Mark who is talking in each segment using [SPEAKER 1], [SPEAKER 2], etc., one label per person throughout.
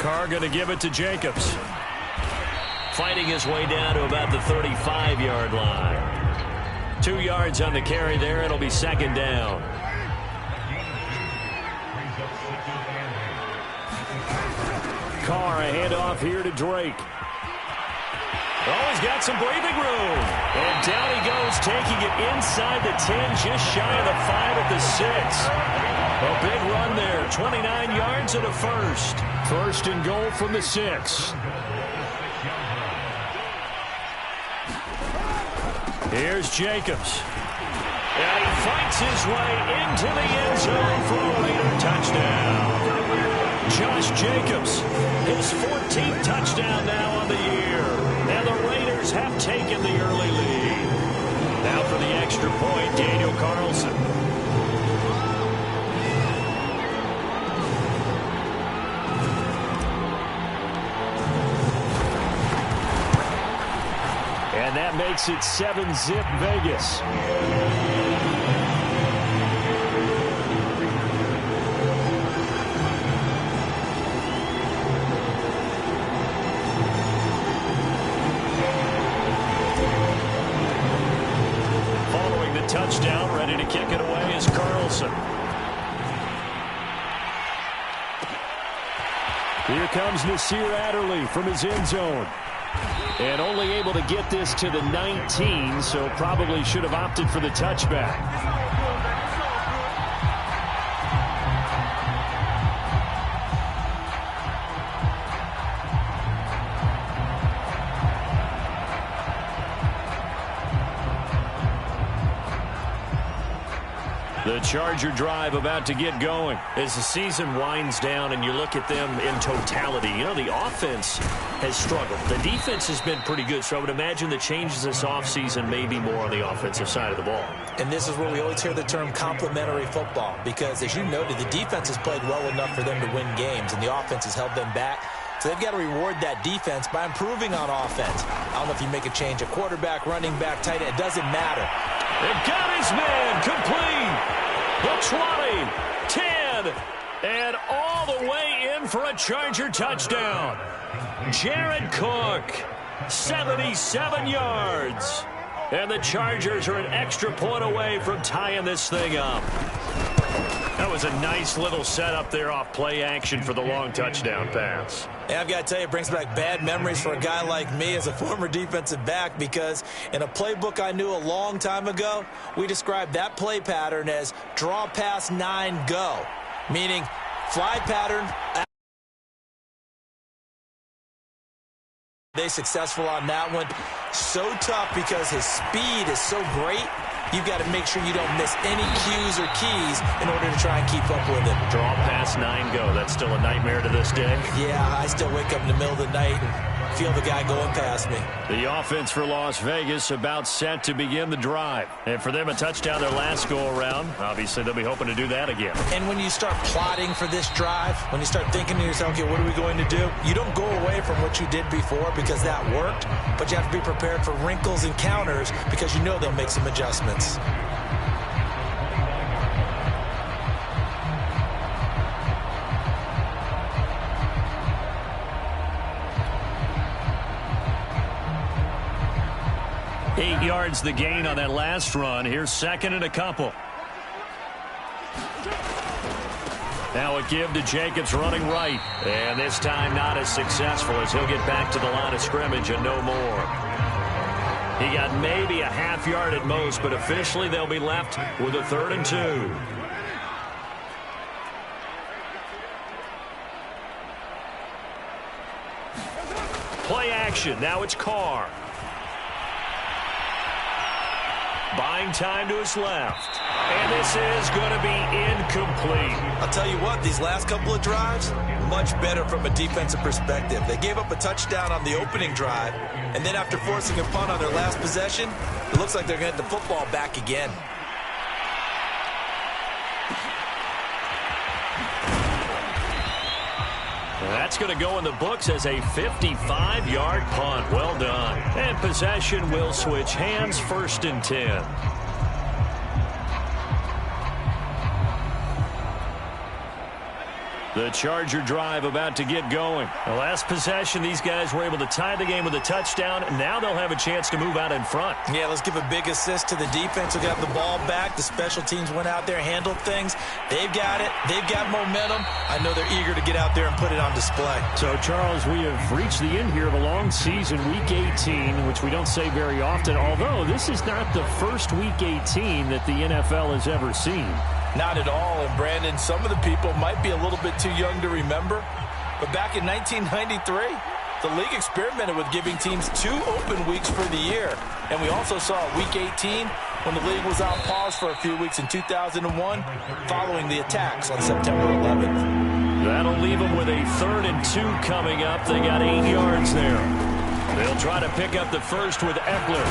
[SPEAKER 1] Carr going to give it to Jacobs. Fighting his way down to about the 35-yard line. 2 yards on the carry there. It'll be second down. Carr, a handoff here to Drake. Oh, he's got some breathing room. And down he goes, taking it inside the 10, just shy of the 5 at the 6. A big run there, 29 yards and a first. First and goal from the 6. Here's Jacobs. And he fights his way into the end zone for a Raider touchdown. Josh Jacobs, his 14th touchdown now on the year. And the Raiders have taken the early lead. Now for the extra point, Daniel Carlson. And that makes it 7-zip Vegas. Following the touchdown, ready to kick it away is Carlson. Here comes Nasir Adderley from his end zone. And only able to get this to the 19, so probably should have opted for the touchback. The Charger drive about to get going. As the season winds down and you look at them in totality, you know, the offense has struggled. The defense has been pretty good, so I would imagine the changes this offseason may be more on the offensive side of the ball.
[SPEAKER 2] And this is where we always hear the term complementary football, because as you noted, the defense has played well enough for them to win games, and the offense has held them back. So they've got to reward that defense by improving on offense. I don't know if you make a change at quarterback, running back, tight end. It doesn't matter.
[SPEAKER 1] They've got his man complete. The 20, 10, and all the way in for a Charger touchdown. Jared Cook, 77 yards. And the Chargers are an extra point away from tying this thing up. That was a nice little setup there off play action for the long touchdown pass.
[SPEAKER 2] And I've got to tell you, it brings back bad memories for a guy like me as a former defensive back, because in a playbook I knew a long time ago, we described that play pattern as draw pass 9 go, meaning fly pattern. They successful on that one. So tough because his speed is so great. You've got to make sure you don't miss any cues or keys in order to try and keep up with him.
[SPEAKER 1] Draw pass 9 go. That's still a nightmare to this day.
[SPEAKER 2] Yeah, I still wake up in the middle of the night and feel the guy going past me.
[SPEAKER 1] The offense for Las Vegas about set to begin the drive. And for them, a touchdown their last go-around. Obviously, they'll be hoping to do that again.
[SPEAKER 2] And when you start plotting for this drive, when you start thinking to yourself, okay, what are we going to do? You don't go away from what you did before because that worked, but you have to be prepared for wrinkles and counters because you know they'll make some adjustments.
[SPEAKER 1] Eight yards the gain on that last run. Here's second and a couple. Now a give to Jacobs running right. And this time not as successful as he'll get back to the line of scrimmage and no more. He got maybe a half yard at most, but officially they'll be left with a 3rd and 2. Play action. Now it's Carr. Buying time to his left. And this is going to be incomplete.
[SPEAKER 2] I'll tell you what, these last couple of drives, much better from a defensive perspective. They gave up a touchdown on the opening drive, and then after forcing a punt on their last possession, it looks like they're going to get the football back again.
[SPEAKER 1] That's going to go in the books as a 55-yard punt. Well done. And possession will switch hands, 1st and 10. The Charger drive about to get going. The last possession, these guys were able to tie the game with a touchdown. Now they'll have a chance to move out in front.
[SPEAKER 2] Yeah, let's give a big assist to the defense who got the ball back. The special teams went out there, handled things. They've got it. They've got momentum. I know they're eager to get out there and put it on display.
[SPEAKER 1] So, Charles, we have reached the end here of a long season, Week 18, which we don't say very often, although this is not the first Week 18 that the NFL has ever seen.
[SPEAKER 2] Not at all, and Brandon, some of the people might be a little bit too young to remember, but back in 1993, the league experimented with giving teams 2 open weeks for the year, and we also saw Week 18 when the league was on pause for a few weeks in 2001 following the attacks on September 11th.
[SPEAKER 1] That'll leave them with a 3rd and 2 coming up. They got 8 yards there. They'll try to pick up the first with Eckler.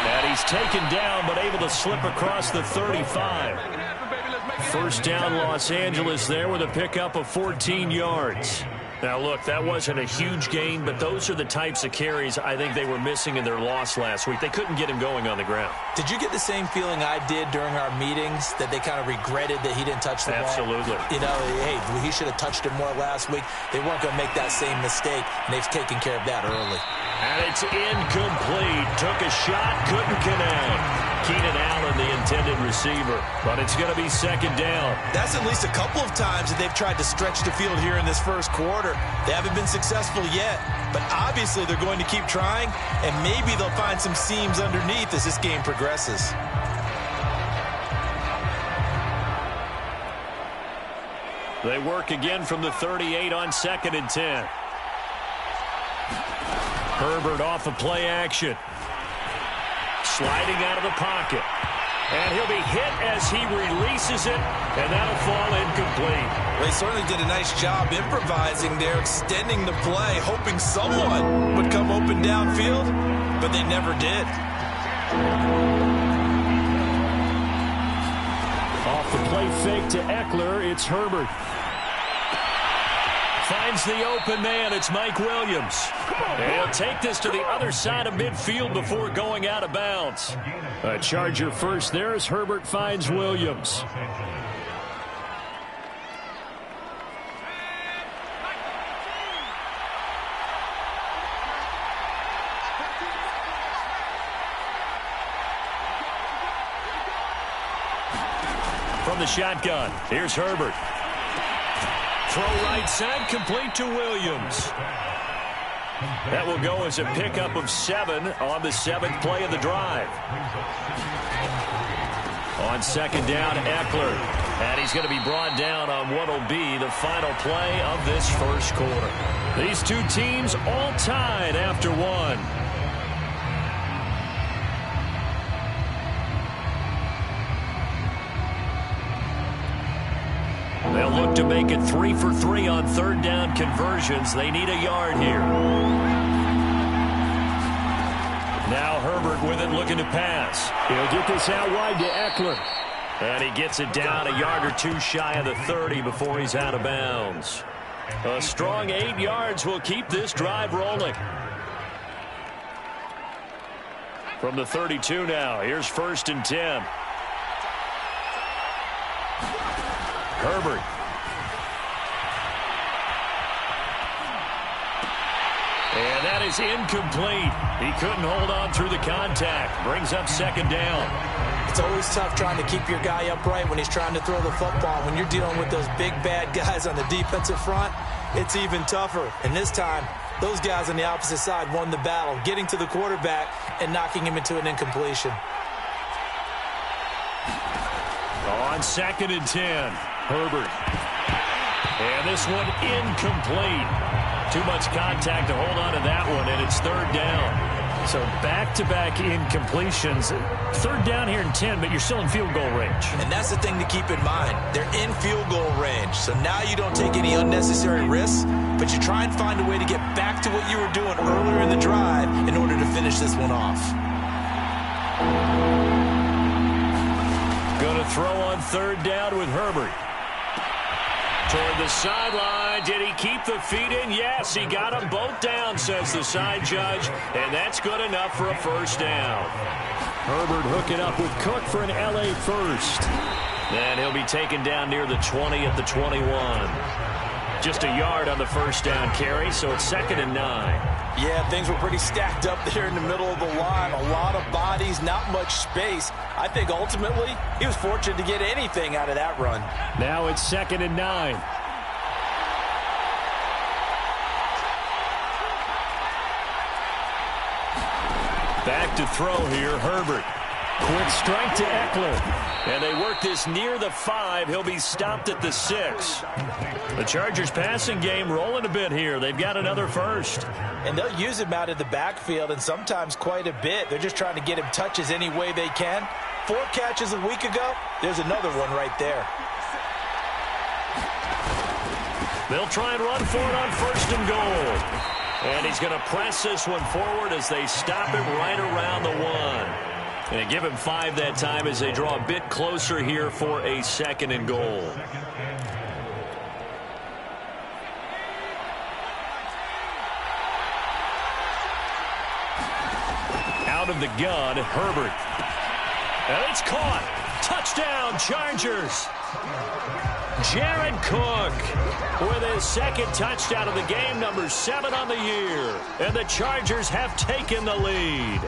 [SPEAKER 1] And he's taken down, but able to slip across the 35. First down, Los Angeles there with a pickup of 14 yards. Now, look, that wasn't a huge gain, but those are the types of carries I think they were missing in their loss last week. They couldn't get him going on the ground.
[SPEAKER 2] Did you get the same feeling I did during our meetings, that they kind of regretted that he didn't touch the ball?
[SPEAKER 1] Absolutely.
[SPEAKER 2] You know, hey, he should have touched it more last week. They weren't going to make that same mistake, and they've taken care of that early.
[SPEAKER 1] And it's incomplete. Took a shot, couldn't connect. Keenan Allen, the intended receiver, but it's going to be 2nd down.
[SPEAKER 2] That's at least a couple of times that they've tried to stretch the field here in this first quarter. They haven't been successful yet, but obviously they're going to keep trying, and maybe they'll find some seams underneath as this game progresses.
[SPEAKER 1] They work again from the 38 on 2nd and 10. Herbert off of play action. Sliding out of the pocket. And he'll be hit as he releases it, and that'll fall incomplete.
[SPEAKER 2] They certainly did a nice job improvising there, extending the play, hoping someone would come open downfield, but they never did.
[SPEAKER 1] Off the play fake to Eckler, it's Herbert. Finds the open man. It's Mike Williams. He'll take this to the other side of midfield before going out of bounds. A Charger first there as Herbert finds Williams. From the shotgun, here's Herbert. Throw right side, complete to Williams. That will go as a pickup of 7 on the 7th play of the drive. On 2nd down, Eckler. And he's going to be brought down on what will be the final play of this first quarter. These two teams all tied after 1. They'll look to make it 3 for 3 on 3rd down conversions. They need a yard here. Now Herbert with it, looking to pass. He'll get this out wide to Eckler. And he gets it down a yard or 2 shy of the 30 before he's out of bounds. A strong 8 yards will keep this drive rolling. From the 32 now, here's 1st and 10. Herbert. And that is incomplete. He couldn't hold on through the contact. Brings up 2nd down.
[SPEAKER 2] It's always tough trying to keep your guy upright when he's trying to throw the football. When you're dealing with those big, bad guys on the defensive front, it's even tougher. And this time, those guys on the opposite side won the battle, getting to the quarterback and knocking him into an incompletion.
[SPEAKER 1] On 2nd and 10, Herbert. And this one incomplete. Too much contact to hold on to that one, and it's 3rd down. So back-to-back incompletions. 3rd down here in 10, but you're still in field goal range.
[SPEAKER 2] And that's the thing to keep in mind. They're in field goal range. So now you don't take any unnecessary risks, but you try and find a way to get back to what you were doing earlier in the drive in order to finish this one off.
[SPEAKER 1] Going to throw on 3rd down with Herbert. Toward the sideline. Did he keep the feet in? Yes, he got them both down, says the side judge, and that's good enough for a 1st down. Herbert hooking up with Cook for an LA first. And he'll be taken down near the 20 at the 21. Just a yard on the first down carry, so it's 2nd and 9.
[SPEAKER 2] Yeah, things were pretty stacked up there in the middle of the line. A lot of bodies, not much space. I think ultimately he was fortunate to get anything out of that run.
[SPEAKER 1] Now it's 2nd and 9. Back to throw here, Herbert. Quick strike to Eckler. And they work this near the 5. He'll be stopped at the 6. The Chargers passing game rolling a bit here. They've got another first.
[SPEAKER 2] And they'll use him out of the backfield, and sometimes quite a bit. They're just trying to get him touches any way they can. 4 catches a week ago. There's another one right there.
[SPEAKER 1] They'll try and run for it on 1st and goal. And he's going to press this one forward as they stop him right around the 1. And give him 5 that time as they draw a bit closer here for a 2nd and goal. Out of the gun, Herbert. And it's caught. Touchdown, Chargers. Jared Cook with his 2nd touchdown of the game, number 7 on the year. And the Chargers have taken the lead.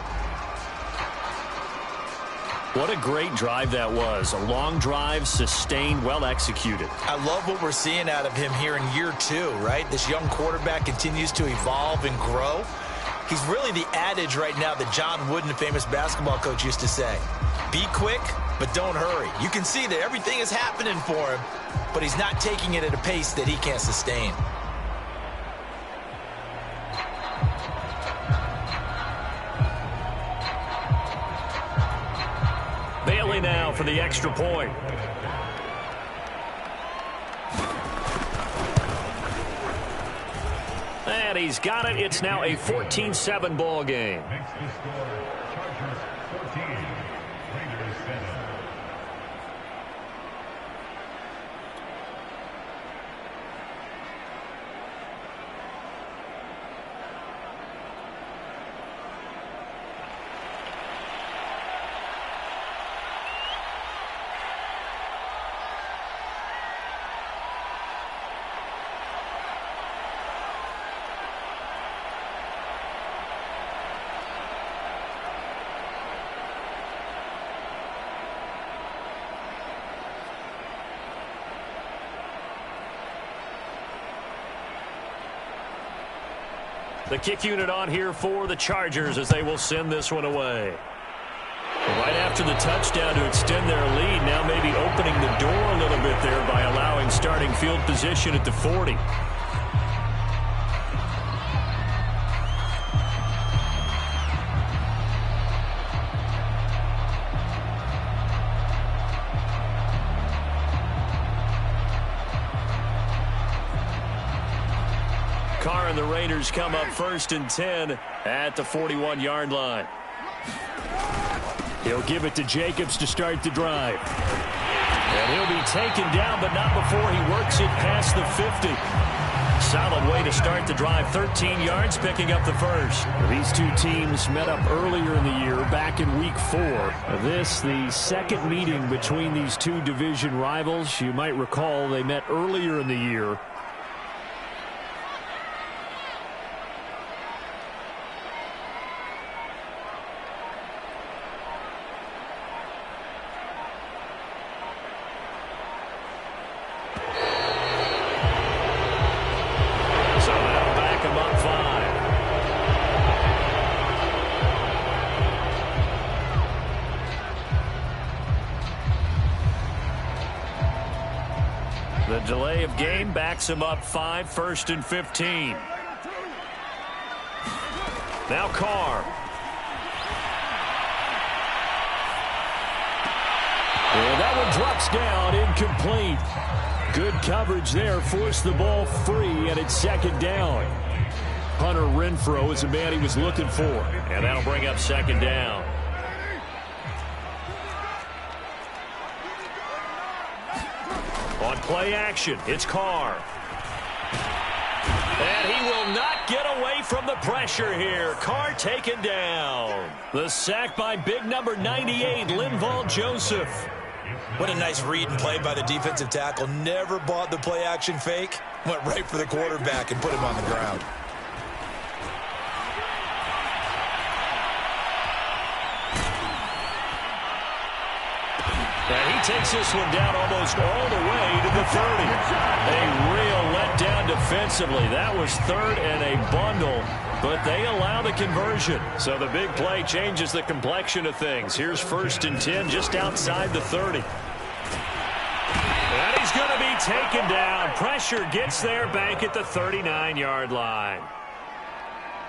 [SPEAKER 1] What a great drive that was. A long drive, sustained, well executed. I love what we're seeing out of him here in year 2, right? This young quarterback continues to evolve and grow. He's really the adage right now that John Wooden, the famous basketball coach, used to say. Be quick, but don't hurry. You can see that everything is happening for him, but he's not taking it at a pace that he can't sustain. Bailey now for the extra point. And he's got it. It's now a 14-7 ball game.
[SPEAKER 3] Chargers 14, Raiders 7.
[SPEAKER 1] The kick unit on here for the Chargers as they will send this one away. Right after the touchdown to extend their lead, now maybe opening the door a little bit there by allowing starting field position at the 40. Carr and the Raiders come up 1st and 10 at the 41-yard line. He'll give it to Jacobs to start the drive. And he'll be taken down, but not before he works it past the 50. Solid way to start the drive. 13 yards, picking up the first. These two teams met up earlier in the year, back in Week 4. This, the second meeting between these two division rivals. You might recall they met earlier in the year. The delay of game backs him up 5, 1st and 15. Now Carr. And that one drops down, incomplete. Good coverage there, forced the ball free, and it's 2nd down. Hunter Renfrow is the man he was looking for, and that'll bring up 2nd down. On play action, it's Carr. And he will not get away from the pressure here. Carr taken down. The sack by big number 98, Linval Joseph.
[SPEAKER 2] What a nice read and play by the defensive tackle. Never bought the play-action fake. Went right for the quarterback and put him on the ground.
[SPEAKER 1] And he takes this one down almost all the way to the 30. A real letdown defensively. That was third and a bundle, but they allow the conversion. So the big play changes the complexion of things. Here's 1st and 10 just outside the 30. And he's going to be taken down. Pressure gets there back at the 39-yard line.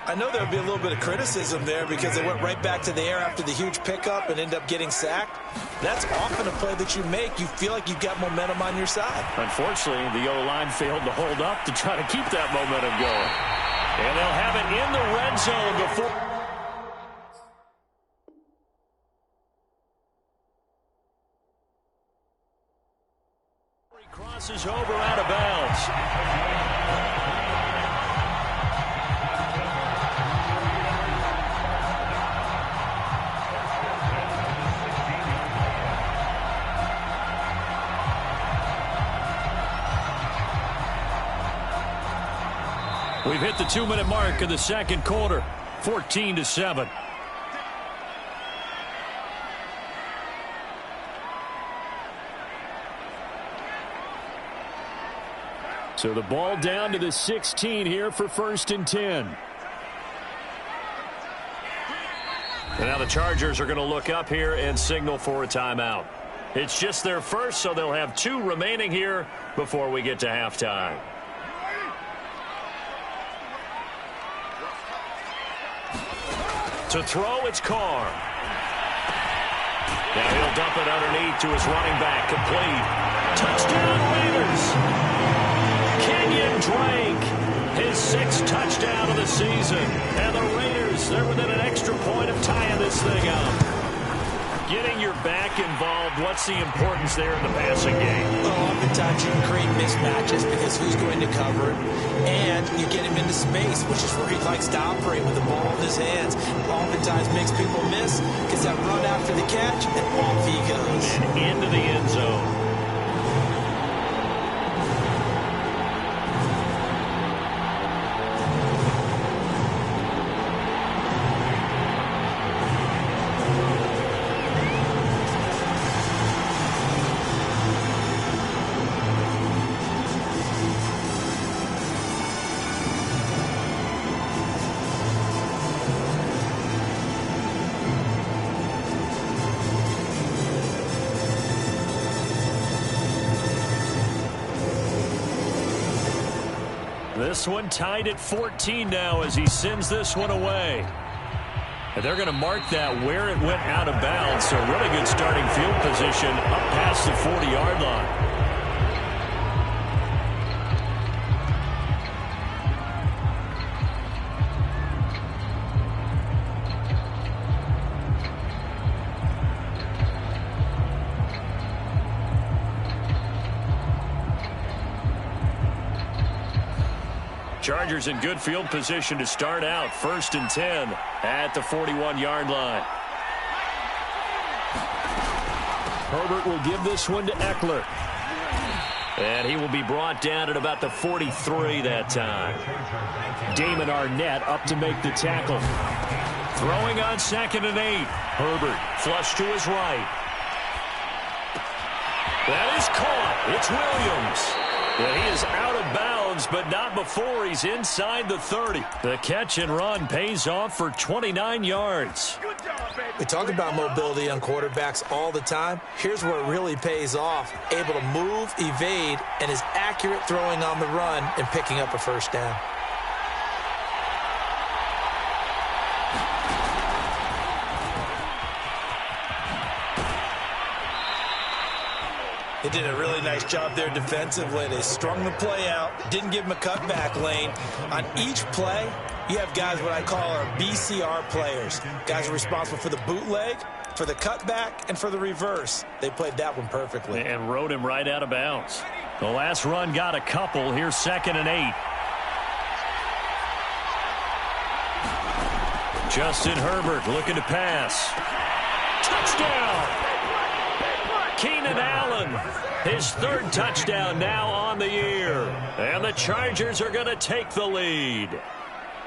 [SPEAKER 2] I know there would be a little bit of criticism there because they went right back to the air after the huge pickup and end up getting sacked. That's often a play that you make. You feel like you've got momentum on your side.
[SPEAKER 1] Unfortunately, the O-line failed to hold up to try to keep that momentum going. And they'll have it in the red zone before. He crosses over out of bounds. We've hit the 2-minute mark of the second quarter, 14-7. So the ball down to the 16 here for 1st and 10. And now the Chargers are going to look up here and signal for a timeout. It's just their first, so they'll have 2 remaining here before we get to halftime. To throw, it's Carr. Now he'll dump it underneath to his running back. Complete. Touchdown, Raiders. Kenyon Drake, his 6th touchdown of the season. And the Raiders, they're within an extra point of tying this thing up. Getting your back involved, what's the importance there in the passing game?
[SPEAKER 2] Well, oftentimes you can create mismatches because who's going to cover it, and you get him into space, which is where he likes to operate with the ball in his hands. Oftentimes makes people miss because that run after the catch, and off he goes.
[SPEAKER 1] And into the end zone. This one tied at 14 now as he sends this one away. And they're going to mark that where it went out of bounds. So really good starting field position up past the 40-yard line. Chargers in good field position to start out. 1st and 10 at the 41-yard line. Herbert will give this one to Eckler. And he will be brought down at about the 43 that time. Damon Arnett up to make the tackle. Throwing on 2nd and 8. Herbert flush to his right. That is caught. It's Williams. And he is out of bounds, but not before he's inside the 30. The catch and run pays off for 29 yards.
[SPEAKER 2] We talk about mobility on quarterbacks all the time. Here's where it really pays off. Able to move, evade, and is accurate throwing on the run and picking up a 1st down. They did a really nice job there defensively. They strung the play out, didn't give him a cutback lane. On each play, you have guys what I call our BCR players. Guys are responsible for the bootleg, for the cutback, and for the reverse. They played that one perfectly.
[SPEAKER 1] And rode him right out of bounds. The last run got a couple. Here's 2nd and 8. Justin Herbert looking to pass. Touchdown! Keenan Allen, his third touchdown now on the year. And the Chargers are going to take the lead.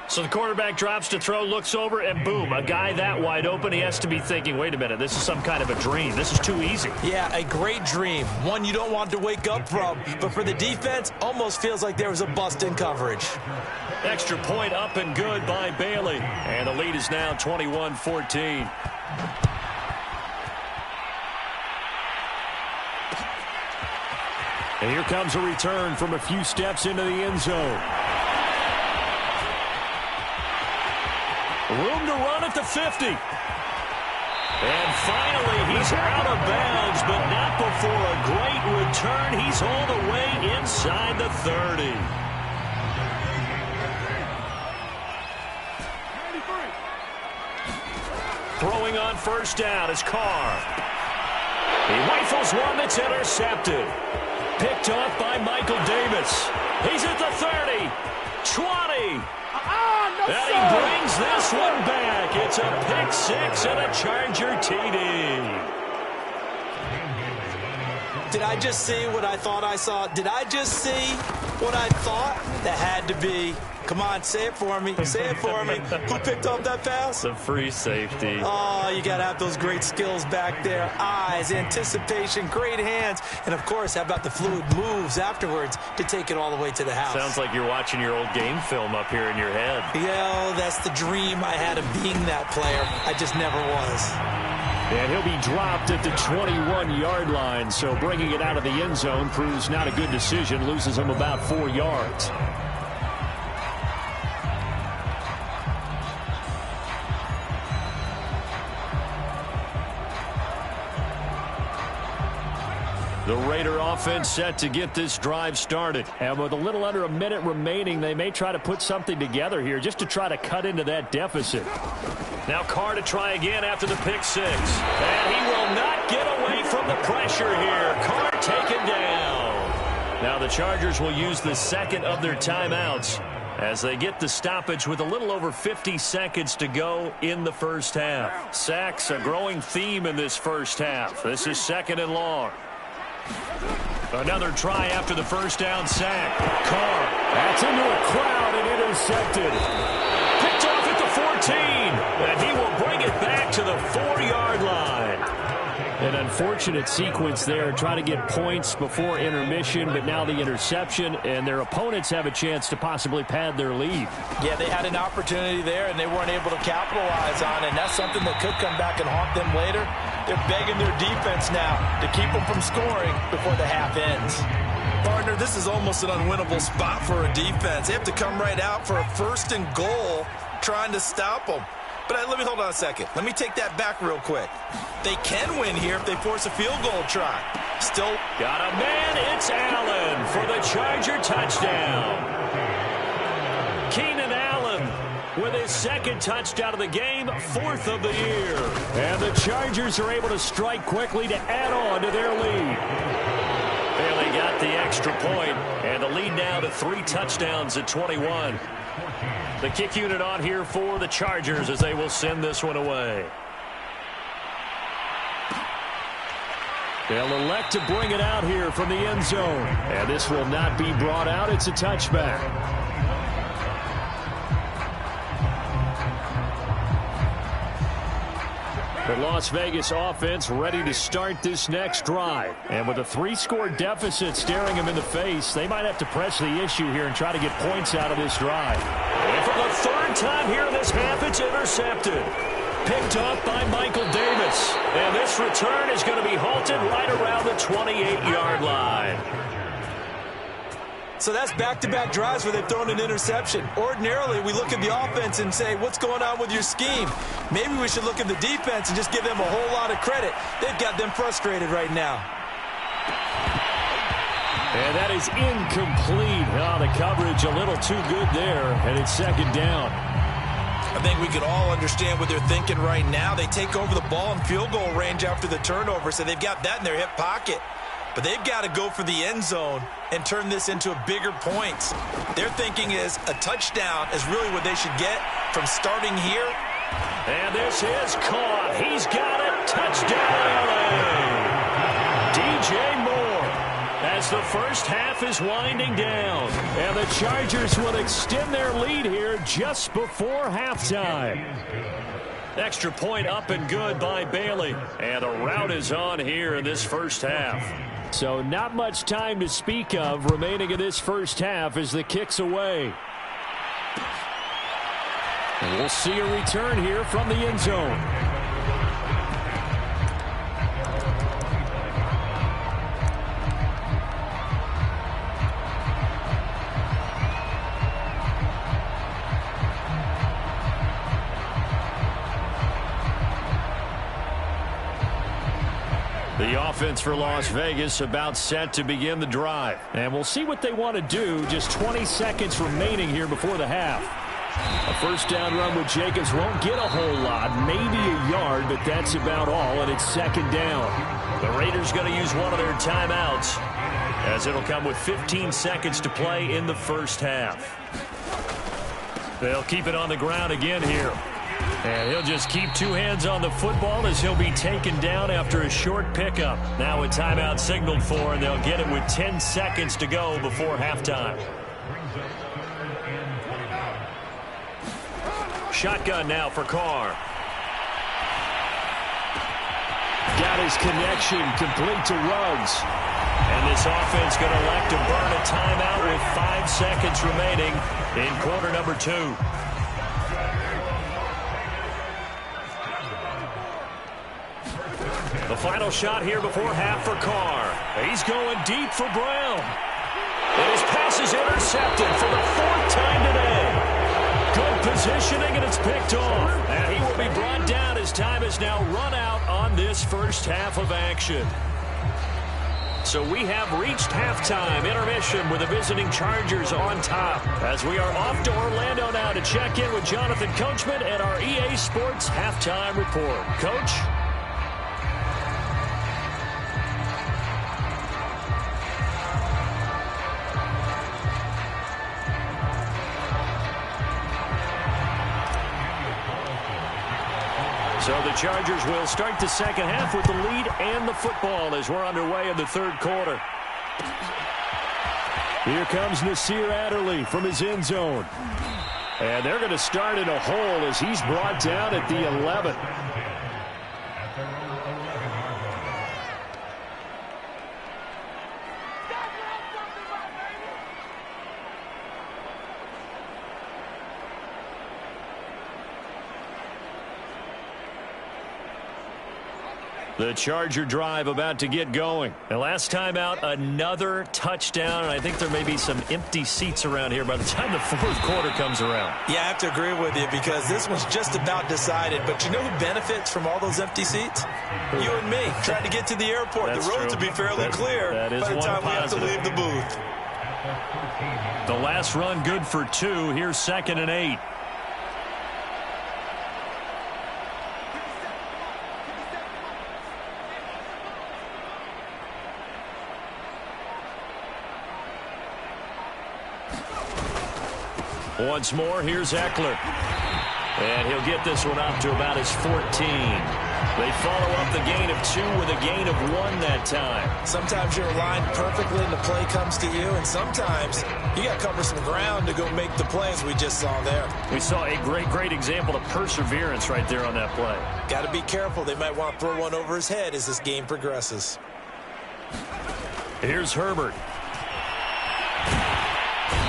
[SPEAKER 1] So the quarterback drops to throw, looks over, and boom, a guy that wide open. He has to be thinking, wait a minute, this is some kind of a dream. This is too easy.
[SPEAKER 2] Yeah, a great dream. One you don't want to wake up from. But for the defense, almost feels like there was a bust in coverage.
[SPEAKER 1] Extra point up and good by Bailey. And the lead is now 21-14. And here comes a return from a few steps into the end zone. Room to run at the 50. And finally, he's out of bounds, but not before a great return. He's all the way inside the 30. Throwing on first down is Carr. He rifles one that's intercepted. Picked off by Michael Davis. He's at the 30. 20. And he brings this one back. It's a pick six and a Charger TD.
[SPEAKER 2] Did I just see what I thought I saw? Did I just see what I thought? That had to be. Come on, say it for me. Say it for me. Who picked up that pass?
[SPEAKER 1] The free safety.
[SPEAKER 2] Oh, you got to have those great skills back there. Eyes, anticipation, great hands. And, of course, how about the fluid moves afterwards to take it all the way to the house?
[SPEAKER 1] Sounds like you're watching your old game film up here in your head.
[SPEAKER 2] Yeah, that's the dream I had of being that player. I just never was.
[SPEAKER 1] And he'll be dropped at the 21-yard line, so bringing it out of the end zone proves not a good decision, loses him about 4 yards. The Raider offense set to get this drive started. And with a little under a minute remaining, they may try to put something together here just to try to cut into that deficit. Now Carr to try again after the pick six. And he will not get away from the pressure here. Carr taken down. Now the Chargers will use the second of their timeouts as they get the stoppage with a little over 50 seconds to go in the first half. Sacks a growing theme in this first half. This is second and long. Another try after the first down sack. Carr. That's into a crowd and intercepted. Picked off at the 14. And he will bring it back to the 4-yard line. An unfortunate sequence there. Try to get points before intermission, but now the interception, and their opponents have a chance to possibly pad their lead.
[SPEAKER 2] Yeah, they had an opportunity there, and they weren't able to capitalize on it. And that's something that could come back and haunt them later. They're begging their defense now to keep them from scoring before the half ends. Partner, this is almost an unwinnable spot for a defense. They have to come right out for a first and goal trying to stop them. But let me hold on a second. Let me take that back real quick. They can win here if they force a field goal try. Still
[SPEAKER 1] got a man. It's Allen for the Charger touchdown. Keenan Allen with his second touchdown of the game, 4th of the year. And the Chargers are able to strike quickly to add on to their lead. Bailey got the extra point, and the lead now to 3 touchdowns at 21. The kick unit on here for the Chargers as they will send this one away. They'll elect to bring it out here from the end zone. And this will not be brought out. It's a touchback. The Las Vegas offense ready to start this next drive. And with a 3-score deficit staring them in the face, they might have to press the issue here and try to get points out of this drive. And for the 3rd time here in this half, it's intercepted. Picked off by Michael Davis. And this return is going to be halted right around the 28-yard line.
[SPEAKER 2] So that's back-to-back drives where they've thrown an interception. Ordinarily, we look at the offense and say, what's going on with your scheme? Maybe we should look at the defense and just give them a whole lot of credit. They've got them frustrated right now.
[SPEAKER 1] And that is incomplete. Oh, the coverage a little too good there, and it's second down.
[SPEAKER 2] I think we could all understand what they're thinking right now. They take over the ball in field goal range after the turnover, so they've got that in their hip pocket. But they've got to go for the end zone and turn this into a bigger points. Their thinking is a touchdown is really what they should get from starting here.
[SPEAKER 1] And this is caught. He's got it. Touchdown, LA. the first half is winding down. And the Chargers will extend their lead here just before halftime. Extra point up and good by Bailey. And a rout is on here in this first half. So not much time to speak of remaining in this first half as the kick's away. And we'll see a return here from the end zone. The offense for Las Vegas about set to begin the drive. And we'll see what they want to do. Just 20 seconds remaining here before the half. A first down run with Jacobs won't get a whole lot, maybe a yard, but that's about all, and it's second down. The Raiders going to use one of their timeouts as it'll come with 15 seconds to play in the first half. They'll keep it on the ground again here. And he'll just keep two hands on the football as he'll be taken down after a short pickup. Now a timeout signaled for, and they'll get it with 10 seconds to go before halftime. Shotgun now for Carr. Got his connection complete to Ruggs. And this offense going to elect to burn a timeout with 5 seconds remaining in quarter number 2. The final shot here before half for Carr. He's going deep for Brown. And his pass is intercepted for the 4th time today. Good positioning, and it's picked off. And he will be brought down as time has now run out on this first half of action. So we have reached halftime intermission with the visiting Chargers on top. As we are off to Orlando now to check in with Jonathan Coachman and our EA Sports halftime report. Coach? So the Chargers will start the second half with the lead and the football as we're underway in the third quarter. Here comes Nasir Adderley from his end zone. And they're going to start in a hole as he's brought down at the 11. The Charger drive about to get going. And last time out, another touchdown. And I think there may be some empty seats around here by the time the fourth quarter comes around.
[SPEAKER 2] Yeah, I have to agree with you because this one's just about decided. But you know who benefits from all those empty seats? You and me. Trying to get to the airport.
[SPEAKER 1] That's
[SPEAKER 2] the roads
[SPEAKER 1] true.
[SPEAKER 2] will be fairly clear
[SPEAKER 1] by the time we have to
[SPEAKER 2] leave the booth.
[SPEAKER 1] The last run good for 2. Here's 2nd and 8. Once more, here's Eckler. And he'll get this one up to about his 14. They follow up the gain of 2 with a gain of 1 that time.
[SPEAKER 2] Sometimes you're aligned perfectly and the play comes to you, and sometimes you got to cover some ground to go make the plays we just saw there.
[SPEAKER 1] We saw a great example of perseverance right there on that play.
[SPEAKER 2] Got to be careful. They might want to throw one over his head as this game progresses.
[SPEAKER 1] Here's Herbert.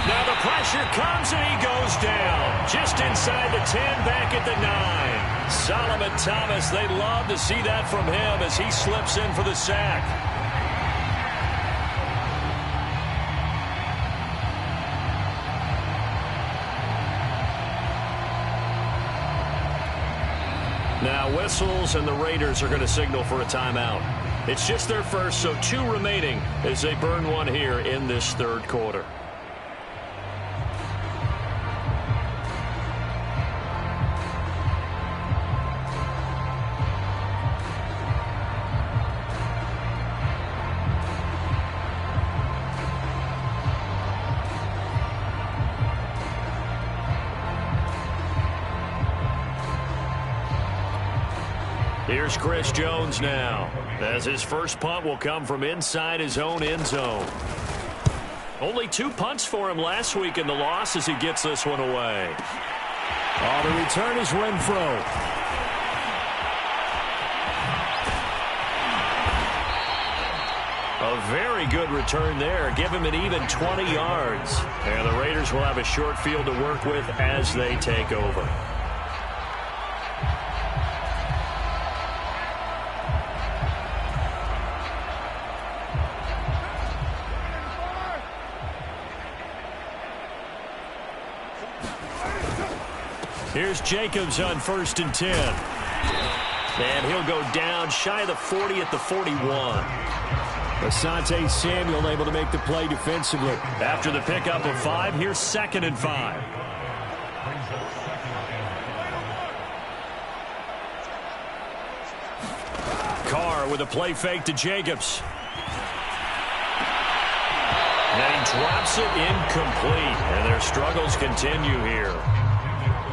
[SPEAKER 1] Now the pressure comes and he goes down. Just inside the 10, back at the 9. Solomon Thomas, they'd love to see that from him as he slips in for the sack. Now whistles and the Raiders are going to signal for a timeout. It's just their first, so 2 remaining as they burn one here in this third quarter. Here's Chris Jones now, as his first punt will come from inside his own end zone. Only 2 punts for him last week in the loss as he gets this one away.
[SPEAKER 4] The return is Renfro.
[SPEAKER 1] A very good return there. Give him an even 20 yards. And the Raiders will have a short field to work with as they take over. Here's Jacobs on 1st and 10. And he'll go down shy of the 40 at the 41.
[SPEAKER 4] Asante Samuel able to make the play defensively.
[SPEAKER 1] After the pickup of 5, here's 2nd and 5. Carr with a play fake to Jacobs. And he drops it incomplete. And their struggles continue here.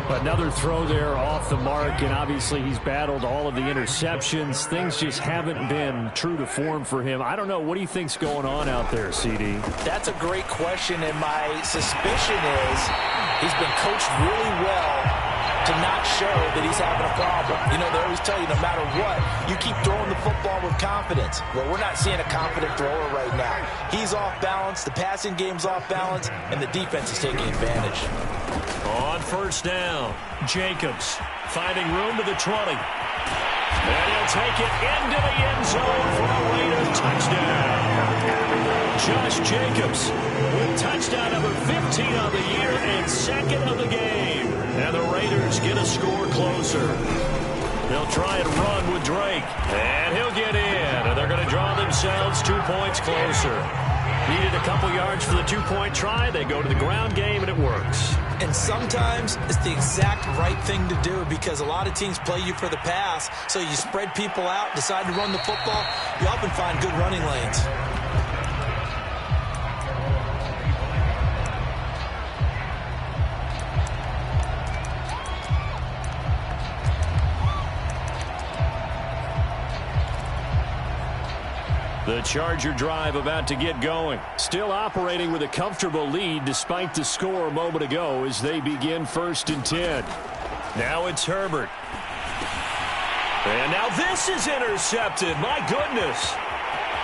[SPEAKER 4] Another throw there off the mark, and obviously he's battled all of the interceptions. Things just haven't been true to form for him. I don't know. What do you think's going on out there, CD?
[SPEAKER 2] That's a great question, and my suspicion is he's been coached really well to not show that he's having a problem. You know, they always tell you no matter what, you keep throwing the football with confidence. Well, we're not seeing a confident thrower right now. He's off balance, the passing game's off balance, and the defense is taking advantage.
[SPEAKER 1] On 1st down, Jacobs finding room to the 20. And he'll take it into the end zone for a Raiders touchdown. Josh Jacobs with touchdown number 15 on the year and 2nd of the game. And the Raiders get a score closer. They'll try and run with Drake. And he'll get in. And they're going to draw themselves 2 points closer. Needed a couple yards for the 2-point try. They go to the ground game, and it works.
[SPEAKER 2] And sometimes it's the exact right thing to do because a lot of teams play you for the pass. So you spread people out, decide to run the football. You often find good running lanes.
[SPEAKER 1] The Charger drive about to get going. Still operating with a comfortable lead despite the score a moment ago as they begin 1st and 10. Now it's Herbert. And now this is intercepted. My goodness.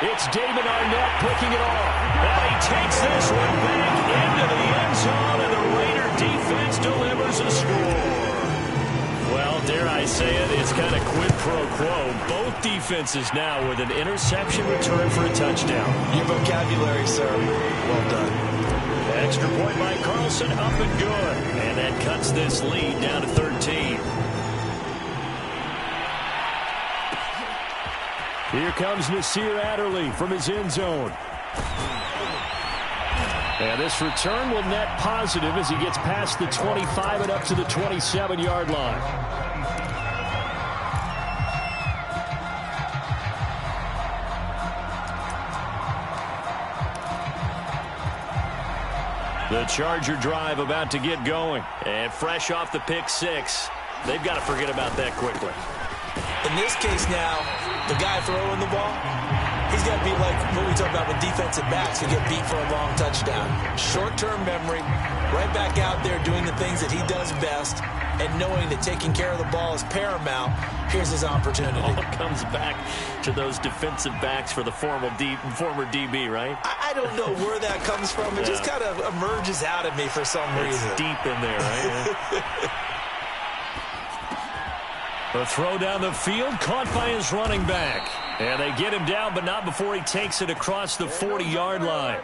[SPEAKER 1] It's Damon Arnett picking it off. And he takes this one back into the end zone, and the Raider defense delivers a score. Well, dare I say it, it's kind of quid pro quo. Both defenses now with an interception return for a touchdown.
[SPEAKER 2] Your vocabulary, sir. Well done.
[SPEAKER 1] Extra point by Carlson, up and good. And that cuts this lead down to 13.
[SPEAKER 4] Here comes Nasir Adderley from his end zone. And this return will net positive as he gets past the 25 and up to the 27-yard line.
[SPEAKER 1] The Charger drive about to get going. And fresh off the pick 6. They've got to forget about that quickly.
[SPEAKER 2] In this case now, the guy throwing the ball, he's got to be like what we talk about with defensive backs who get beat for a long touchdown. Short-term memory, right back out there doing the things that he does best, and knowing that taking care of the ball is paramount. Here's his opportunity.
[SPEAKER 1] All comes back to those defensive backs for the former DB, right?
[SPEAKER 2] I don't know where that comes from. It just kind of emerges out of me for some reason.
[SPEAKER 1] It's deep in there, right? The throw down the field, caught by his running back. And they get him down, but not before he takes it across the 40-yard line.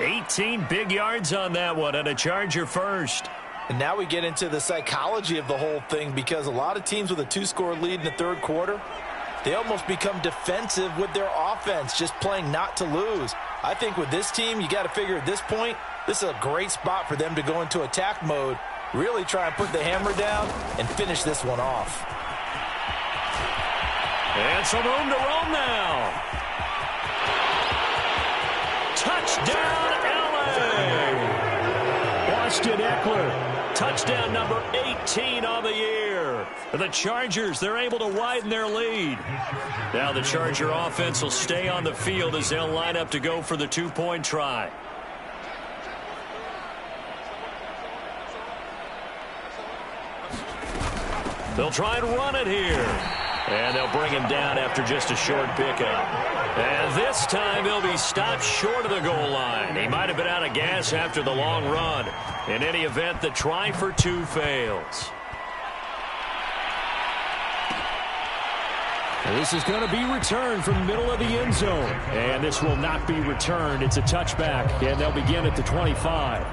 [SPEAKER 1] 18 big yards on that one, and a Charger first.
[SPEAKER 2] And now we get into the psychology of the whole thing, because a lot of teams with a 2-score lead in the third quarter, they almost become defensive with their offense, just playing not to lose. I think with this team, you got to figure at this point, this is a great spot for them to go into attack mode, really try and put the hammer down and finish this one off.
[SPEAKER 1] And some room to roam now. Touchdown, L.A. Austin Eckler, touchdown number 18 on the year. The Chargers, they're able to widen their lead. Now the Charger offense will stay on the field as they'll line up to go for the two-point try. They'll try and run it here. And they'll bring him down after just a short pickup. And this time he'll be stopped short of the goal line. He might have been out of gas after the long run. In any event, the try for two fails.
[SPEAKER 4] This is going to be returned from the middle of the end zone. And this will not be returned. It's a touchback, and they'll begin at the 25.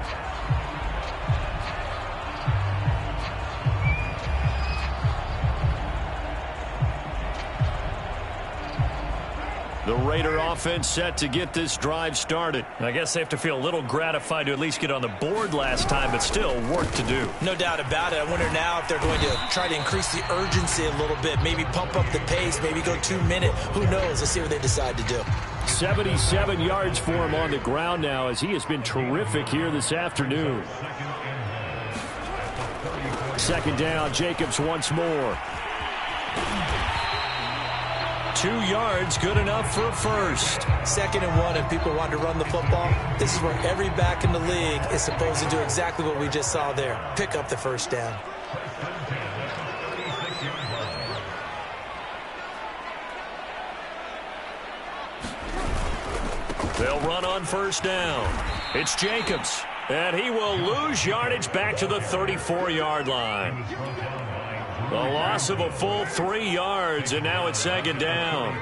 [SPEAKER 4] The Raider offense set to get this drive started. I guess they have to feel a little gratified to at least get on the board last time, but still work to do.
[SPEAKER 2] No doubt about it. I wonder now if they're going to try to increase the urgency a little bit, maybe pump up the pace, maybe go 2 minute. Who knows? Let's see what they decide to do.
[SPEAKER 4] 77 yards for him on the ground now as he has been terrific here this afternoon. Second down, Jacobs once more.
[SPEAKER 1] 2 yards, good enough for a first.
[SPEAKER 2] 2nd and 1, and people want to run the football. This is where every back in the league is supposed to do exactly what we just saw there. Pick up the first down.
[SPEAKER 1] They'll run on first down. It's Jacobs, and he will lose yardage back to the 34-yard line. A loss of a full 3 yards, and now it's second down.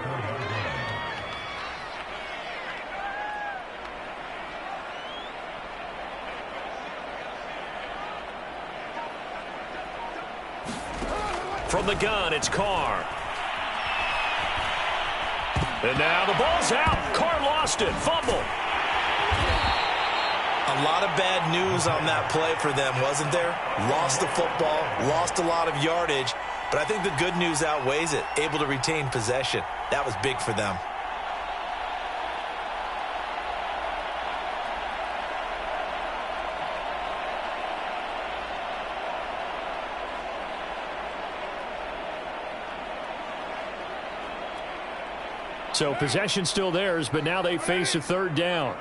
[SPEAKER 1] From the gun, it's Carr. And now the ball's out. Carr lost it. Fumble.
[SPEAKER 2] A lot of bad news on that play for them, wasn't there? Lost the football, lost a lot of yardage, but I think the good news outweighs it. Able to retain possession. That was big for them.
[SPEAKER 4] So possession still theirs, but now they face a third down.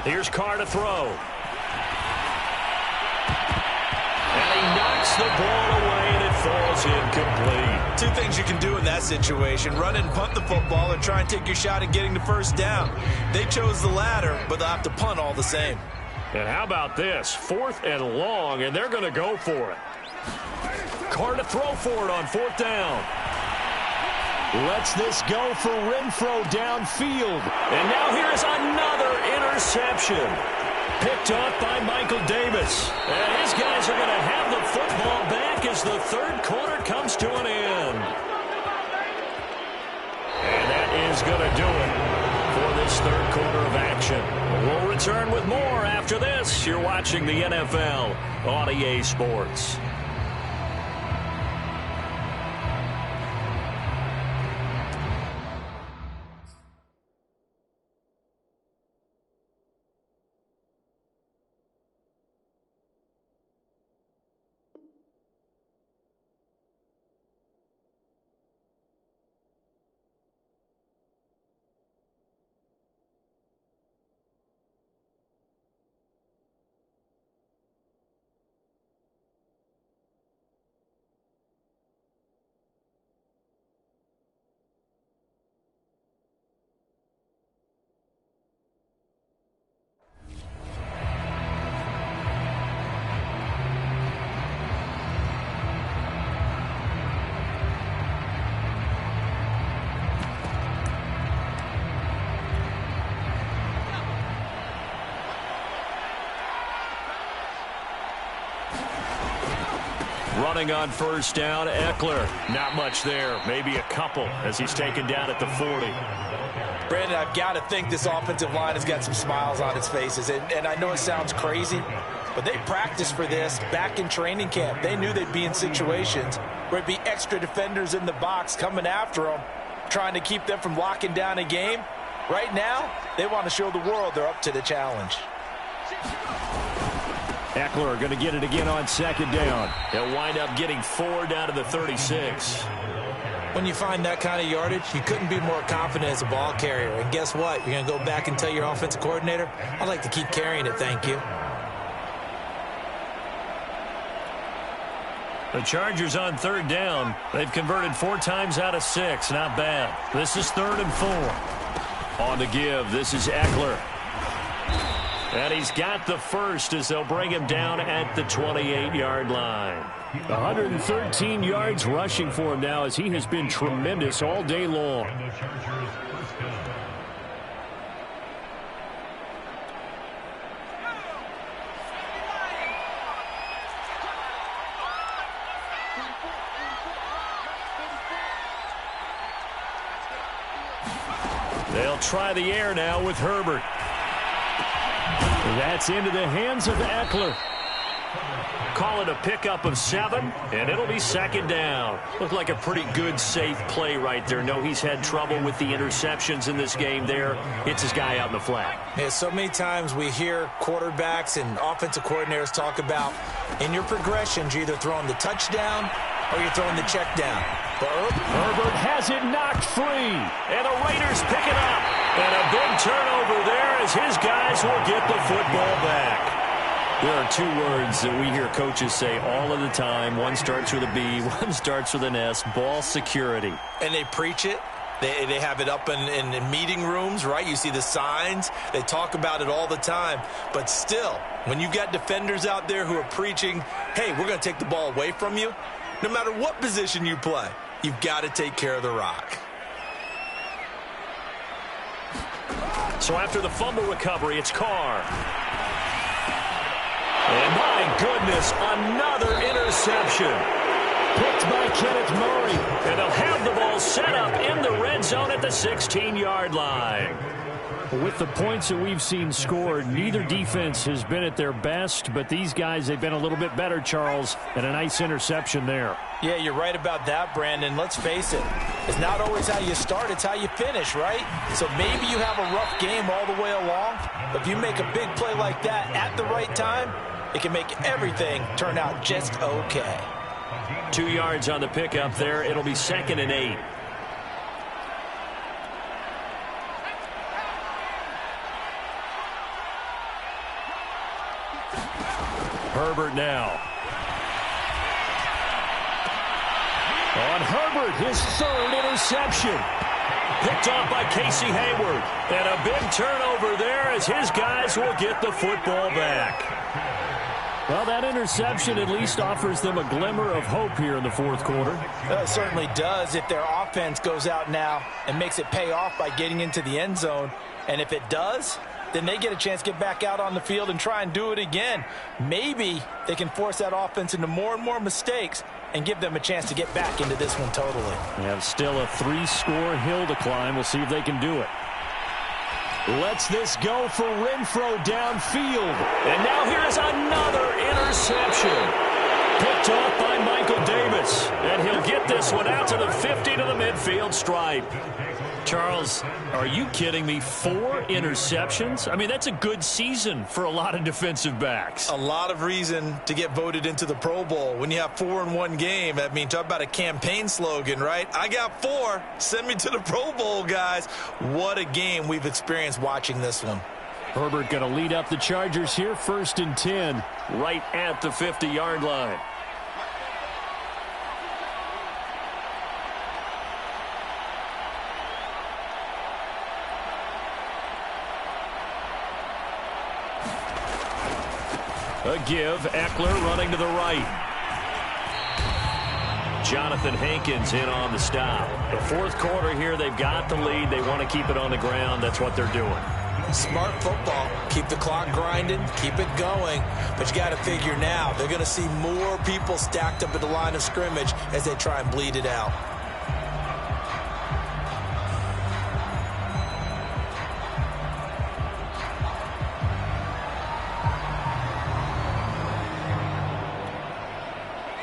[SPEAKER 1] Here's Carr to throw. And he knocks the ball away, and it falls incomplete.
[SPEAKER 2] 2 things you can do in that situation. Run and punt the football or try and take your shot at getting the first down. They chose the latter, but they'll have to punt all the same.
[SPEAKER 1] And how about this? 4th and long, and they're going to go for it. Carr to throw for it on 4th down.
[SPEAKER 4] Lets this go for Renfro downfield.
[SPEAKER 1] And now here's another interception. Picked off by Michael Davis. And his guys are going to have the football back as the third quarter comes to an end. And that is going to do it for this third quarter of action. We'll return with more after this. You're watching the NFL on EA Sports. Running on first down, Eckler. Not much there, maybe a couple as he's taken down at the 40.
[SPEAKER 2] Brandon, I've got to think this offensive line has got some smiles on its faces. And I know it sounds crazy, but they practiced for this back in training camp. They knew they'd be in situations where it'd be extra defenders in the box coming after them, trying to keep them from locking down a game. Right now, they want to show the world they're up to the challenge.
[SPEAKER 4] Eckler going to get it again on second down.
[SPEAKER 1] He'll wind up getting 4 down to the 36.
[SPEAKER 2] When you find that kind of yardage, you couldn't be more confident as a ball carrier. And guess what? You're going to go back and tell your offensive coordinator, I'd like to keep carrying it, thank you.
[SPEAKER 1] The Chargers on third down. They've converted 4 times out of 6. Not bad. This is 3rd and 4. On the give, this is Eckler. And he's got the first as they'll bring him down at the 28-yard line.
[SPEAKER 4] 113 yards rushing for him now as he has been tremendous all day long.
[SPEAKER 1] They'll try the air now with Herbert.
[SPEAKER 4] That's into the hands of Eckler.
[SPEAKER 1] Call it a pickup of 7, and it'll be 2nd down. Looked like a pretty good, safe play right there. No, he's had trouble with the interceptions in this game there. Hits his guy out in the flat.
[SPEAKER 2] Yeah, so many times we hear quarterbacks and offensive coordinators talk about in your progressions, you're either throwing the touchdown or you're throwing the check down. But
[SPEAKER 4] Herbert has it knocked free.
[SPEAKER 1] And the Raiders pick it up. And a big turnover there as his guys will get the football back. There are 2 words that we hear coaches say all of the time. One starts with a B, one starts with an S. Ball security.
[SPEAKER 2] And they preach it. They have it up in meeting rooms, right? You see the signs. They talk about it all the time. But still, when you got defenders out there who are preaching, hey, we're going to take the ball away from you, no matter what position you play, you've got to take care of the rock.
[SPEAKER 1] So after the fumble recovery, it's Carr. And my goodness, another interception.
[SPEAKER 4] Picked by Kenneth Murray.
[SPEAKER 1] And they'll have the ball set up in the red zone at the 16-yard line.
[SPEAKER 4] With the points that we've seen scored, neither defense has been at their best, but these guys, they've been a little bit better, Charles, and a nice interception there.
[SPEAKER 2] Yeah, you're right about that, Brandon. Let's face it. It's not always how you start, it's how you finish, right? So maybe you have a rough game all the way along, but if you make a big play like that at the right time, it can make everything turn out just okay.
[SPEAKER 1] 2 yards on the pickup there. It'll be 2nd and 8. Herbert now.
[SPEAKER 4] On Herbert, his 3rd interception.
[SPEAKER 1] Picked off by Casey Hayward. And a big turnover there as his guys will get the football back.
[SPEAKER 4] Well, that interception at least offers them a glimmer of hope here in the 4th quarter.
[SPEAKER 2] It certainly does if their offense goes out now and makes it pay off by getting into the end zone. And if it does, then they get a chance to get back out on the field and try and do it again. Maybe they can force that offense into more and more mistakes and give them a chance to get back into this one totally.
[SPEAKER 4] They have still a 3-score hill to climb. We'll see if they can do it. Lets this go for Renfro downfield.
[SPEAKER 1] And now here's another interception. Picked off by Michael Davis. And he'll get this one out to the 50 to the midfield stripe. Charles, are you kidding me? 4 interceptions? I mean, that's a good season for a lot of defensive backs.
[SPEAKER 2] A lot of reason to get voted into the Pro Bowl. When you have 4 in one game, I mean, talk about a campaign slogan, right? I got 4. Send me to the Pro Bowl, guys. What a game we've experienced watching this one.
[SPEAKER 4] Herbert going to lead up the Chargers here, 1st and 10.
[SPEAKER 1] Right at the 50-yard line. A give, Eckler running to the right. Jonathan Hankins in on the stop. The 4th quarter here, they've got the lead. They want to keep it on the ground. That's what they're doing.
[SPEAKER 2] Smart football. Keep the clock grinding. Keep it going. But you got to figure now, they're going to see more people stacked up at the line of scrimmage as they try and bleed it out.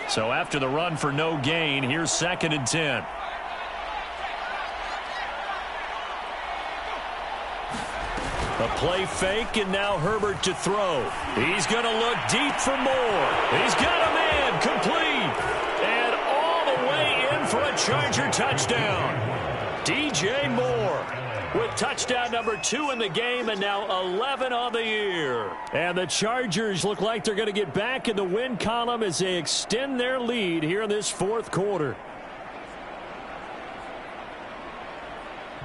[SPEAKER 1] So after the run for no gain, here's 2nd and 10. A play fake, and now Herbert to throw. He's going to look deep for more. He's got a man complete. And all the way in for a Charger touchdown. DJ Moore with touchdown number 2 in the game, and now 11 on the year. And the Chargers look like they're going to get back in the win column as they extend their lead here in this fourth quarter.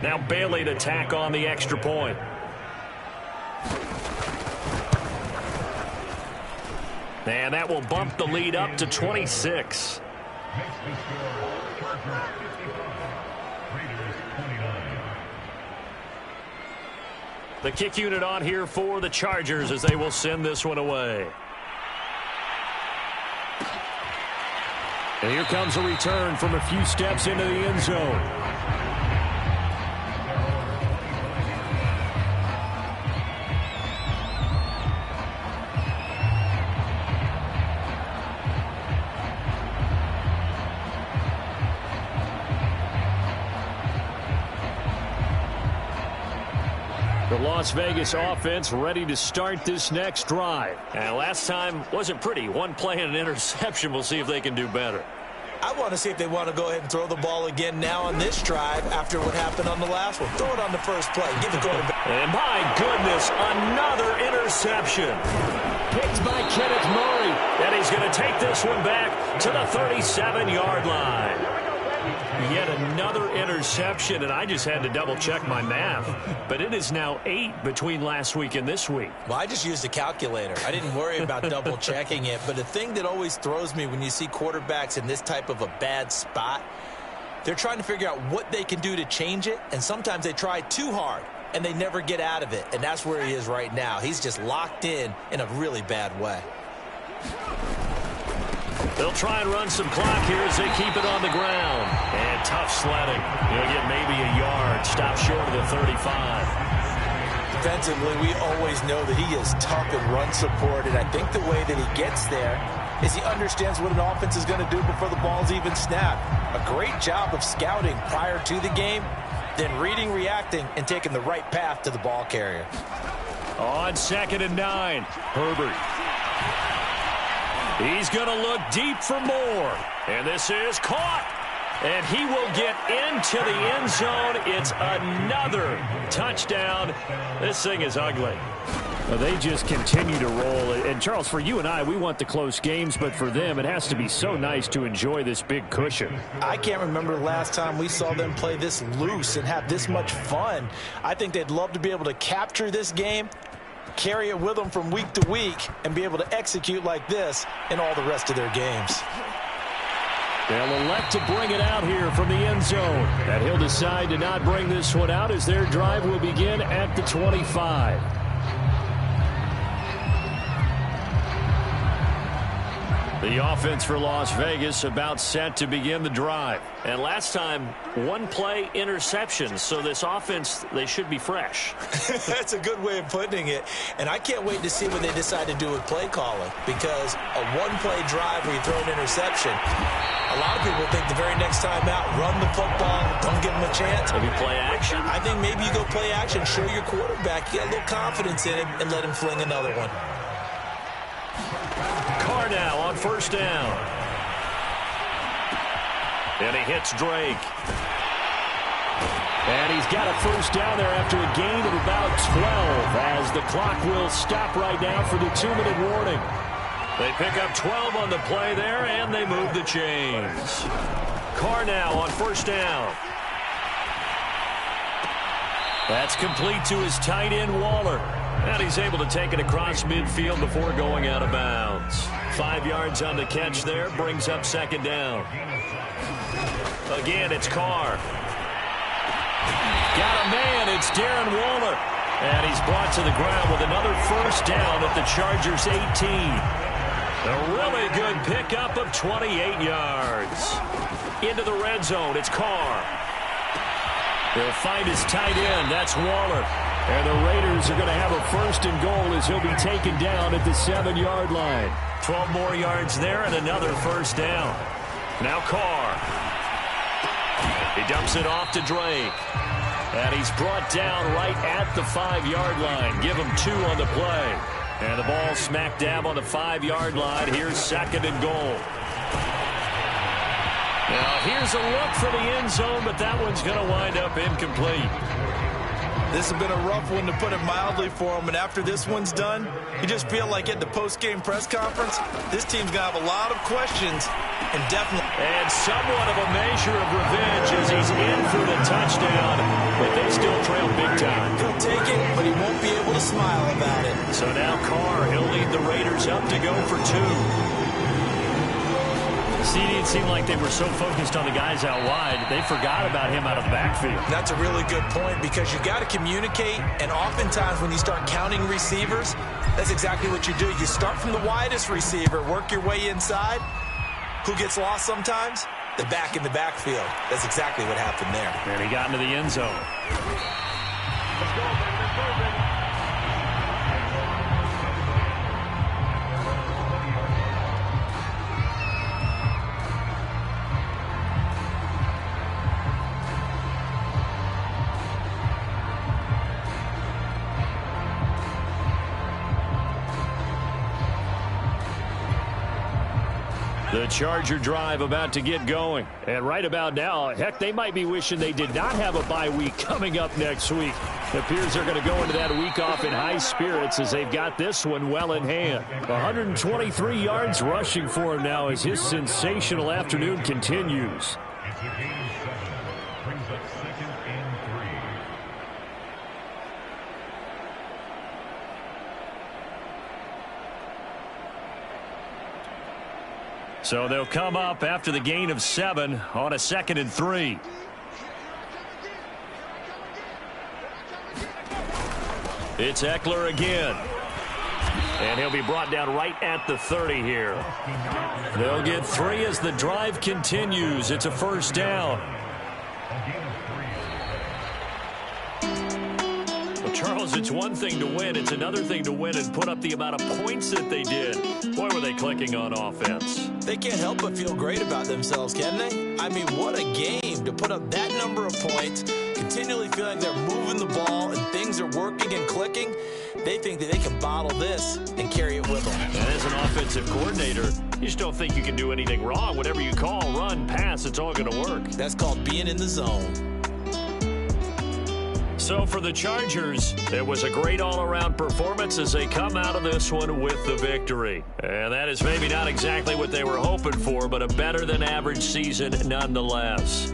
[SPEAKER 1] Now Bailey to tack on the extra point. And that will bump the lead up to 26.
[SPEAKER 3] Makes the score Chargers 55, Raiders 29.
[SPEAKER 1] The kick unit on here for the Chargers as they will send this one away. And here comes a return from a few steps into the end zone. The Las Vegas offense ready to start this next drive. And last time wasn't pretty. One play and an interception. We'll see if they can do better.
[SPEAKER 2] I want to see if they want to go ahead and throw the ball again now on this drive after what happened on the last one. Throw it on the first play. Give the quarterback.
[SPEAKER 1] And my goodness, another interception. Picked by Kenneth Murray. And he's going to take this one back to the 37-yard line. Yet another interception, and I just had to double-check my math. But it is now 8 between last week and this week.
[SPEAKER 2] Well, I just used a calculator. I didn't worry about double-checking it. But the thing that always throws me when you see quarterbacks in this type of a bad spot, they're trying to figure out what they can do to change it, and sometimes they try too hard, and they never get out of it. And that's where he is right now. He's just locked in a really bad way.
[SPEAKER 1] They'll try and run some clock here as they keep it on the ground. And tough sledding. He'll get maybe a yard. Stop short of the 35.
[SPEAKER 2] Defensively, we always know that he is tough in run support, and I think the way that he gets there is he understands what an offense is going to do before the ball's even snapped. A great job of scouting prior to the game, then reading, reacting, and taking the right path to the ball carrier.
[SPEAKER 1] On 2nd and 9, Herbert. He's going to look deep for more. And this is caught. And he will get into the end zone. It's another touchdown. This thing is ugly.
[SPEAKER 4] Well, they just continue to roll. And, Charles, for you and I, we want the close games, but for them, it has to be so nice to enjoy this big cushion.
[SPEAKER 2] I can't remember the last time we saw them play this loose and have this much fun. I think they'd love to be able to capture this game, carry it with them from week to week, and be able to execute like this in all the rest of their games.
[SPEAKER 4] They'll elect to bring it out here from the end zone. And he'll decide to not bring this one out as their drive will begin at the 25. The offense for Las Vegas about set to begin the drive.
[SPEAKER 1] And last time, one play interception. So this offense, they should be fresh.
[SPEAKER 2] That's a good way of putting it. And I can't wait to see what they decide to do with play calling, because a one-play drive where you throw an interception, a lot of people think the very next time out, run the football, don't give them a chance.
[SPEAKER 1] Maybe play action?
[SPEAKER 2] I think maybe you go play action, show your quarterback, you got a little confidence in him, and let him fling another one.
[SPEAKER 1] Carr now on 1st down. And he hits Drake.
[SPEAKER 4] And he's got a 1st down there after a gain of about 12 as the clock will stop right now for the 2-minute warning.
[SPEAKER 1] They pick up 12 on the play there, and they move the chains. Carr now on 1st down. That's complete to his tight end, Waller. And he's able to take it across midfield before going out of bounds. 5 yards on the catch there, brings up 2nd down. Again, it's Carr. Got a man, it's Darren Waller. And he's brought to the ground with another 1st down at the Chargers' 18. A really good pickup of 28 yards. Into the red zone, it's Carr. He'll find his tight end, that's Waller. And the Raiders are going to have a 1st and goal as he'll be taken down at the 7-yard line. 12 more yards there and another 1st down. Now Carr. He dumps it off to Drake. And he's brought down right at the 5-yard line. Give him 2 on the play. And the ball smack dab on the 5-yard line. Here's 2nd and goal. Now here's a look for the end zone, but that one's going to wind up incomplete.
[SPEAKER 2] This has been a rough one, to put it mildly, for him. And after this one's done, you just feel like at the post-game press conference, this team's going to have a lot of questions and definitely.
[SPEAKER 1] And somewhat of a measure of revenge as he's in for the touchdown, but they still trail big time.
[SPEAKER 2] He'll take it, but he won't be able to smile about it.
[SPEAKER 1] So now Carr, he'll lead the Raiders up to go for 2.
[SPEAKER 4] See, it seemed like they were so focused on the guys out wide, they forgot about him out of the backfield.
[SPEAKER 2] That's a really good point, because you got to communicate, and oftentimes when you start counting receivers, that's exactly what you do. You start from the widest receiver, work your way inside. Who gets lost sometimes? The back in the backfield. That's exactly what happened there.
[SPEAKER 4] And he got into the end zone.
[SPEAKER 3] Let's go, baby.
[SPEAKER 1] The Charger drive about to get going. And right about now, heck, they might be wishing they did not have a bye week coming up next week. It appears they're going to go into that week off in high spirits as they've got this one well in hand. 123 yards rushing for him now as his sensational afternoon continues.
[SPEAKER 3] It's a game 7. Brings up 2nd and 3.
[SPEAKER 1] So they'll come up after the gain of 7 on a 2nd and 3. It's Eckler again. And he'll be brought down right at the 30 here. They'll get 3 as the drive continues. It's a 1st down. Well, Charles, it's one thing to win. It's another thing to win and put up the amount of points that they did. Boy, were they clicking on offense.
[SPEAKER 2] They can't help but feel great about themselves, can they? I mean, what a game to put up that number of points, continually feeling they're moving the ball and things are working and clicking. They think that they can bottle this and carry it with them.
[SPEAKER 1] And as an offensive coordinator, you just don't think you can do anything wrong. Whatever you call, run, pass, it's all going to work.
[SPEAKER 2] That's called being in the zone.
[SPEAKER 1] So for the Chargers, it was a great all-around performance as they come out of this one with the victory. And that is maybe not exactly what they were hoping for, but a better-than-average season nonetheless.